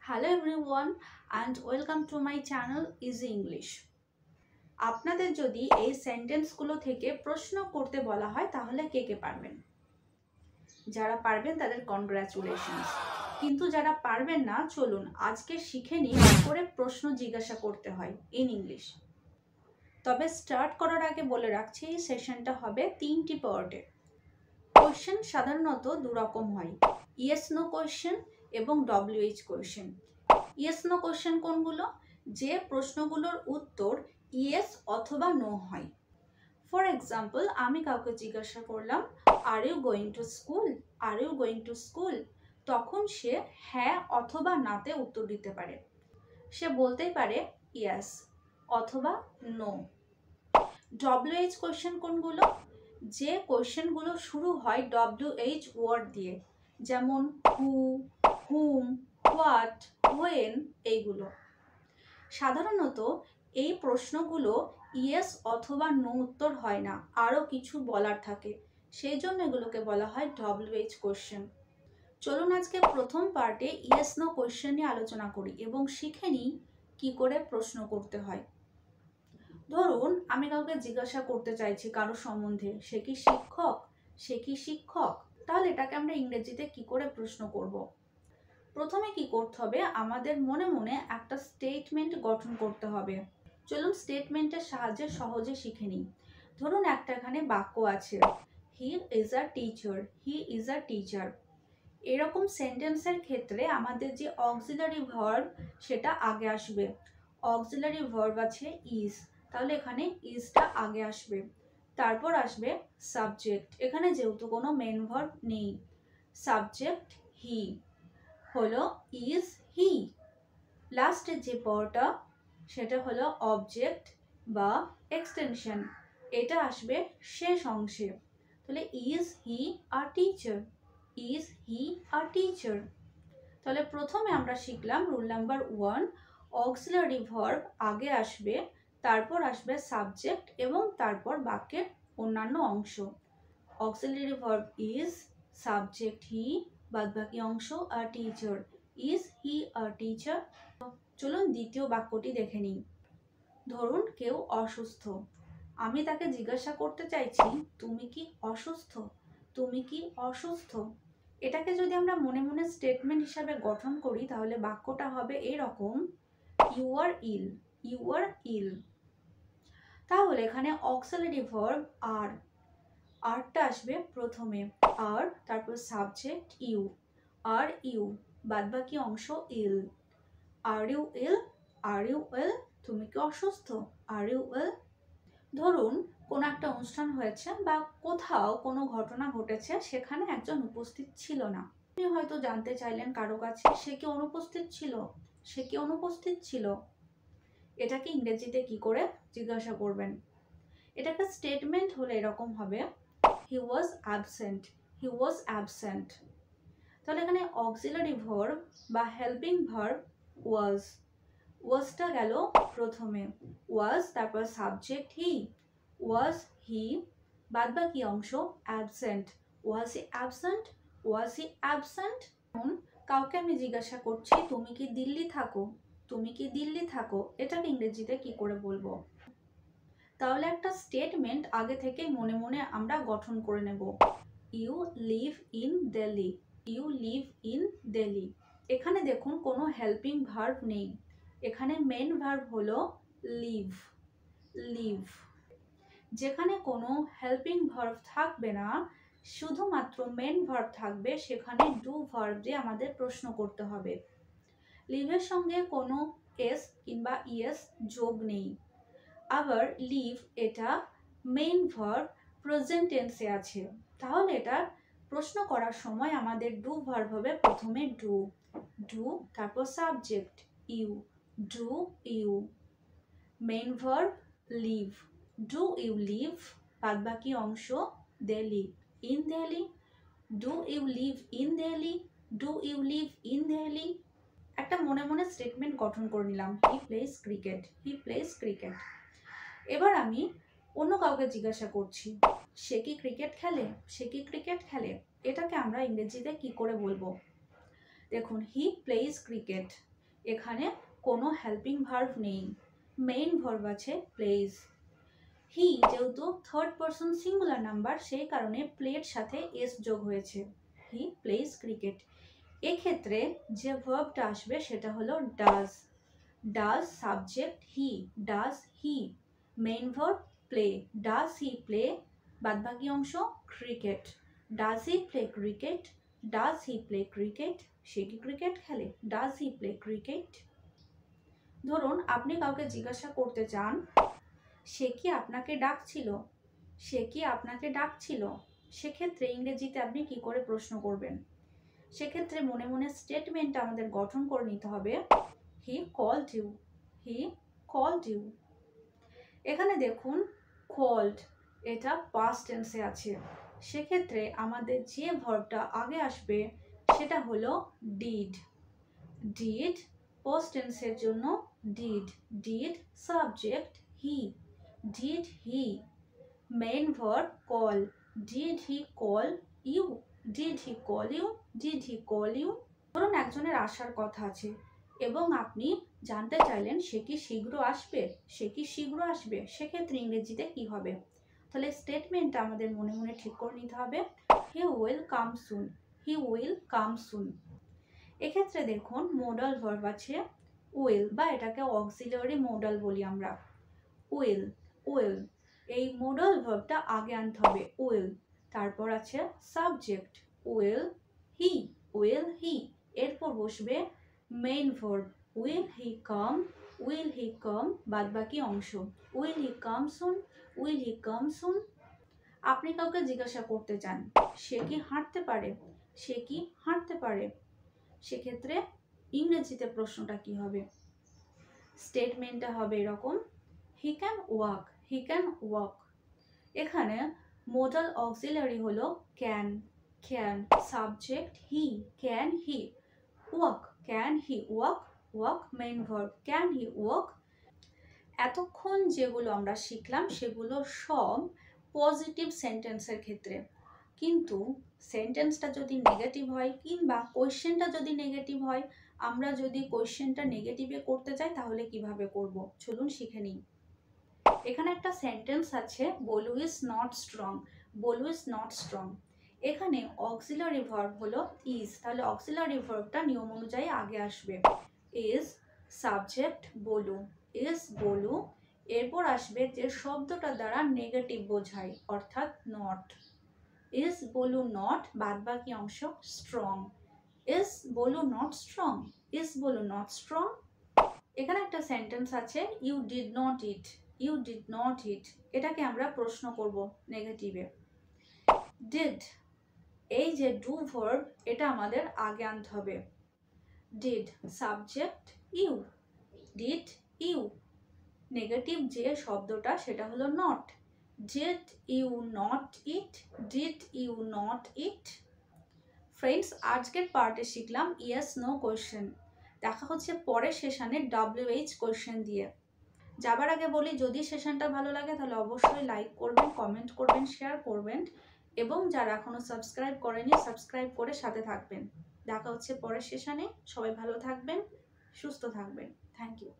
Hello everyone and welcome to my channel Easy English. আপনাদের যদি এই সেন্টেন্সগুলো থেকে প্রশ্ন করতে বলা হয় তাহলে কে কে পারবেন? যারা পারবেন তাদের কনগ্রাচুলেশনস। কিন্তু যারা পারবেন না চলুন আজকে শিখে নিই কি করে প্রশ্ন জিজ্ঞাসা করতে হয় ইন ইংলিশ। তবে স্টার্ট করার আগে বলে রাখছি এই সেশনটা হবে 3টি পার্টে। কোশ্চেন সাধারণত দু রকম হয়, ইয়েস নো কোশ্চেন এবং WH question. Yes no question কোনগুলো? যে প্রশ্নগুলোর উত্তর ইয়েস অথবা নো হয়। ফর এক্সাম্পল, আমি কাউকে জিজ্ঞাসা করলাম are you going to school, are you going to school, তখন সে হ্যাঁ অথবা নাতে উত্তর দিতে পারে। সে বলতেই পারে ইয়েস অথবা নো। WH কোশ্চেন কোনগুলো? যে কোশ্চেনগুলো শুরু হয় WH ওয়ার্ড দিয়ে, যেমন হু, হুম, হোয়াট, হোয়েন, এইগুলো। সাধারণত এই প্রশ্নগুলো ইয়েস অথবা নো উত্তর হয় না, আরও কিছু বলার থাকে, সেই জন্য এগুলোকে বলা হয় WH কোশ্চেন। চলুন আজকে প্রথম পার্টে ইয়েস নো কোশ্চেন নিয়ে আলোচনা করি এবং শিখে নিই কী করে প্রশ্ন করতে হয়। ধরুন আমি কাউকে জিজ্ঞাসা করতে চাইছি কারো সম্বন্ধে, সে কি শিক্ষক, সে কি শিক্ষক, তাহলে এটাকে আমরা ইংরেজিতে কি করে প্রশ্ন করব? প্রথমে কি করতে হবে, আমাদের মনে মনে একটা স্টেটমেন্ট গঠন করতে হবে। চলুন স্টেটমেন্টের সাহায্যে সহজে শিখে নিই। ধরুন একটা এখানে বাক্য আছে, he is a teacher, he is a teacher. এরকম সেন্টেন্সের ক্ষেত্রে আমাদের যে অক্সিলারি ভার্ব সেটা আগে আসবে। অক্সিলারি ভার্ব আছে ইজ, তাহলে এখানে ইজটা আগে আসবে। তারপর আসবে সাবজেক্ট, এখানে যেহেতু কোনো মেন ভার্ব নেই, সাবজেক্ট হি হলো ইজ হি। লাস্টের যে পাওয়ারটা সেটা হলো অবজেক্ট বা এক্সটেনশন, এটা আসবে শেষ অংশে। তাহলে is he a teacher, is he a teacher. তাহলে প্রথমে আমরা শিখলাম রুল নাম্বার 1, অক্সিলারি ভার্ব আগে আসবে, তারপর আসবে সাবজেক্ট এবং তারপর বাক্যের অন্যান্য অংশ। অক্সিলারি ভার্ব ইজ, সাবজেক্ট হি, বাদবাকি অংশ আ teacher, is he a teacher. চলুন দ্বিতীয় বাক্যটি দেখে নিই। ধরুন কেউ অসুস্থ, আমি তাকে জিজ্ঞাসা করতে চাইছি তুমি কি অসুস্থ, তুমি কি অসুস্থ। এটাকে যদি আমরা মনে মনে স্টেটমেন্ট হিসাবে গঠন করি তাহলে বাক্যটা হবে এরকম, ইউ আর ইল, ইউ আর ইল। তাহলে এখানে অক্সিলারি ভার্ব আর, আরটা আসবে প্রথমে, আর তারপর সাবজেক্ট ইউ, আর ইউ, বাদবাকি অংশ ইল। Are you ill, are you ইল, তুমি কি অসুস্থ, আর ইউ ইল। ধরুন কোনো একটা অনুষ্ঠান হয়েছে বা কোথাও কোনো ঘটনা ঘটেছে, সেখানে একজন উপস্থিত ছিল না। আপনি হয়তো জানতে চাইলেন কারো কাছে সে কি অনুপস্থিত ছিল, সে কি অনুপস্থিত ছিল। এটাকে ইংরেজিতে কি করে জিজ্ঞাসা করবেন? এটাকে স্টেটমেন্ট হলে এরকম হবে, হি was absent, he was absent. তাহলে এখানে অক্সিলারি ভার্ব বা হেল্পিং ভার্ব ওয়াজ, ওয়াজটা গেল প্রথমে, ওয়াজ তারপর সাবজেক্ট হি, ওয়াজ হি, বাদবাকি অংশ অ্যাবসেন্ট, ওয়াজ হি অ্যাবসেন্ট, ওয়াজ হি অ্যাবসেন্ট। কাউকে আমি জিজ্ঞাসা করছি তুমি কি দিল্লি থাকো, তুমি কি দিল্লি থাকো, এটাকে ইংরেজিতে কি করে বলবো? তাহলে একটা স্টেটমেন্ট আগে থেকে মনে মনে আমরা গঠন করে নেব, you live in Delhi, you live in Delhi. এখানে দেখুন কোনো হেল্পিং ভার্ব নেই, এখানে মেন ভার্ব হলো লিভ, লিভ। যেখানে কোনো হেল্পিং ভার্ব থাকবে না, শুধুমাত্র মেন ভার্ব থাকবে, সেখানে ডু ভার্ব দিয়ে আমাদের প্রশ্ন করতে হবে। লিভের সঙ্গে কোনো এস কিংবা ইএস যোগ নেই। আবার লিভ এটা মেইন ভার্ব প্রেজেন্ট টেন্সে আছে, তাহলে এটা প্রশ্ন করার সময় আমাদের ডু ভার্ব হবে প্রথমে ডু, ডু তারপর subject you, do you, main verb live, do you live, বাদবাকি অংশ they live in Delhi, do you live in Delhi, do you live in Delhi. একটা মনে মনে স্টেটমেন্ট গঠন করে নিলাম, he plays cricket, he plays cricket. এবার আমি অন্য কাউকে জিজ্ঞাসা করছি সে কি ক্রিকেট খেলে, সে কি ক্রিকেট খেলে। এটাকে আমরা ইংরেজিতে কি করে বলবো? দেখুন হি প্লেস ক্রিকেট, এখানে কোনো হেল্পিং ভার্ব নেই, মেইন ভার্ব আছে প্লেজ। হি যেহেতু থার্ড পারসন সিঙ্গুলার নাম্বার, সেই কারণে প্লের সাথে এস যোগ হয়েছে, হি প্লেজ ক্রিকেট। এক্ষেত্রে যে ভার্বটা আসবে সেটা হলো does. Does subject he, does he, main verb play, does he play, বাদবাকি অংশ cricket. Does he play cricket, does he play cricket, সে কি ক্রিকেট খেলে, ডাজ হি প্লে ক্রিকেট। ধরুন আপনি কাউকে জিজ্ঞাসা করতে চান সে কি আপনাকে ডাকছিল, সে কি আপনাকে ডাকছিল, সেক্ষেত্রে ইংরেজিতে আপনি কি করে প্রশ্ন করবেন? সেক্ষেত্রে মনে মনে স্টেটমেন্টটা আমাদের গঠন করে নিতে হবে, he called you, he called you. এখানে দেখুন কল্ড, এটা পাস্ট টেন্সে আছে, সেক্ষেত্রে আমাদের যে ভার্বটা আগে আসবে সেটা হলো ডিড। ডিড পাস্ট টেন্সের জন্য did, did subject he, did he, main verb call, did he call you, did he call you, did he call you. ধরুন একজনের আসার কথা আছে এবং আপনি জানতে চাইলেন সে কি শীঘ্র আসবে, সে কি শীঘ্র আসবে, সেক্ষেত্রে ইংরেজিতে কি হবে? তাহলে স্টেটমেন্টটা আমাদের মনে মনে ঠিক করে নিতে হবে, he will come soon, he will come সুন। এক্ষেত্রে দেখুন মোডাল ভার্ব আছে উইল, বা এটাকে অক্সিলারি মোডাল বলি আমরা, উইল, উইল। এই মোডাল ভার্বটা আগে আনতে হবে উইল, তারপর আছে subject will he, will he, এরপর বসবে main verb will he come, will he come, বাদ বাকি অংশ will he come soon, will he কাম সুন। আপনি কাউকে জিজ্ঞাসা করতে চান সে কি হাঁটতে পারে, সে কি হাঁটতে পারে, সেক্ষেত্রে ইংরেজিতে প্রশ্নটা কি হবে? স্টেটমেন্টটা হবে এরকম, he can walk, he can walk. এখানে মোডাল অক্সিলারি হলো can, can subject he, can he, walk, can he walk, walk main verb, can he walk. এতক্ষণ যেগুলো আমরা শিখলাম সেগুলো সব পজিটিভ সেন্টেন্সের ক্ষেত্রে, কিন্তু সেন্টেন্সটা যদি নেগেটিভ হয় কিংবা কোয়েশ্চেনটা যদি নেগেটিভ হয়, আমরা যদি কোয়েশ্চেনটা নেগেটিভে করতে চাই তাহলে কিভাবে করব, চলুন শিখে নিই। এখানে একটা সেন্টেন্স আছে Bolu is not strong, Bolu is not strong. এখানে অক্সিলারি ভার্ব হলো ইজ, তাহলে অক্সিলারি ভার্বটা নিয়ম অনুযায়ী আগে আসবে, ইজ সাবজেক্ট বলু, ইজ বলু, এরপর আসবে যে শব্দটা দ্বারা নেগেটিভ বোঝায় অর্থাৎ নট, ইজ বলু নট, বাদ বাকি অংশ strong, is Bolu not strong, is Bolu not strong. এখানে একটা সেন্টেন্স আছে you did not it, you did not it, এটাকে আমরা প্রশ্ন করব নেগেটিভে। ডিড, এই যে ডু ভার্ব এটা আমাদের আগে আনতে হবে, did subject you, did you, negative যে শব্দটা সেটা হলো not, did you not it, did you not it. Friends আজকের পার্টে শিখলাম ইয়েস নো কোয়েশ্চেন। দেখা হচ্ছে পরের সেশনে WH কোয়েশ্চেন দিয়ে। যাবার আগে বলি যদি সেশনটা ভালো লাগে তাহলে অবশ্যই লাইক করবেন, কমেন্ট করবেন, শেয়ার করবেন এবং যারা এখনো সাবস্ক্রাইব করেনি সাবস্ক্রাইব করে সাথে থাকবেন। দেখা হচ্ছে পরের সেশনে, সবাই ভালো থাকবেন, সুস্থ থাকবেন। Thank you.